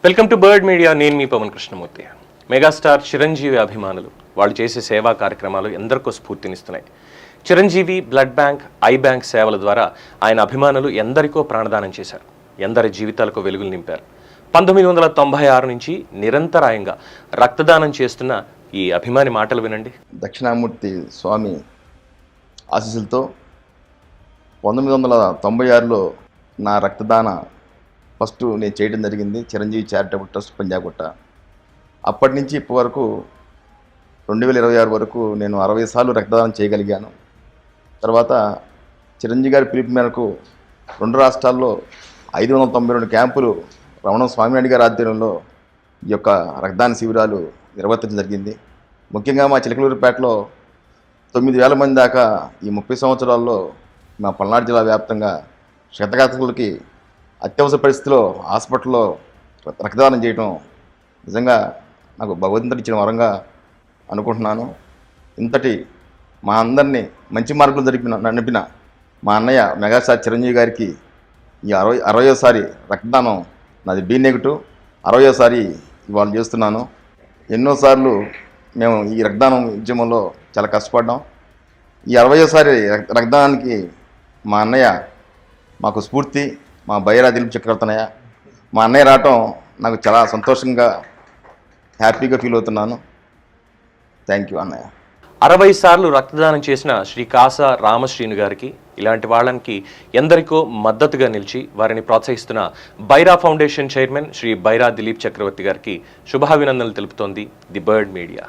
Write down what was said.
Welcome to bird media. నేను మీ Pawan Krishnamurthy. Megastar Chiranjeevi అభిమానులు వాళ్ళు చేసే సేవా కార్యక్రమాలు ఎందరికో స్ఫూర్తినిస్తున్నాయి. Chiranjeevi blood bank, eye bank సేవల ద్వారా ఆయన అభిమానులు ఎందరికో ప్రాణదానం చేశారు, ఎందరి జీవితాలకు వెలుగులు నింపారు. 1996 నుంచి నిరంతరాయంగా రక్తదానం చేస్తున్న ఈ అభిమాని మాటలు వినండి. దక్షిణామూర్తి స్వామి ఆశీస్సులతో 1996లో నా రక్తదాన ఫస్ట్ నేను చేయడం జరిగింది చిరంజీవి చారిటబుల్ ట్రస్ట్ పంజాగుట్ట. అప్పటి నుంచి ఇప్పటి వరకు 2026 వరకు నేను 60 సార్లు రక్తదానం చేయగలిగాను. తర్వాత చిరంజీవి గారి పిలుపు మేరకు 2 రాష్ట్రాల్లో 592 క్యాంపులు రమణ స్వామినాయుడు గారి ఆధ్వర్యంలో ఈ యొక్క రక్తదాన శిబిరాలు నిర్వర్తించడం జరిగింది. ముఖ్యంగా మా చిలకలూరుపేటలో 9,000 మంది దాకా ఈ 30 సంవత్సరాల్లో మా పల్నాడు జిల్లా వ్యాప్తంగా క్షతగాత్రులకి అత్యవసర పరిస్థితిలో హాస్పిటల్లో రక్తదానం చేయడం నిజంగా నాకు భగవంతుడు ఇచ్చిన వరంగా అనుకుంటున్నాను. ఇంతటి మా అందరినీ మంచి మార్గంలో నడిపిన మా అన్నయ్య మెగాస్టార్ చిరంజీవి గారికి ఈ 60వ రక్తదానం నాది బి నెగిటివ్, 60వ ఇవాళ చేస్తున్నాను. ఎన్నోసార్లు మేము ఈ రక్తదానం ఉద్యమంలో చాలా కష్టపడ్డాం. ఈ 60వ రక్తదానానికి మా అన్నయ్య మాకు స్ఫూర్తి. మా బైరా దిలీప్ చక్రవర్తి అన్నయ్య, మా అన్నయ్య రావటం నాకు చాలా సంతోషంగా హ్యాపీగా ఫీల్ అవుతున్నాను. థ్యాంక్ యూ అన్నయ్య. 60 సార్లు రక్తదానం చేసిన శ్రీ కాసా రామశ్రీను గారికి, ఇలాంటి వాళ్ళకి ఎందరికో మద్దతుగా నిలిచి వారిని ప్రోత్సహిస్తున్న బైరా ఫౌండేషన్ చైర్మన్ శ్రీ బైరా దిలీప్ చక్రవర్తి గారికి శుభాభినందనలు తెలుపుతోంది ది బర్డ్ మీడియా.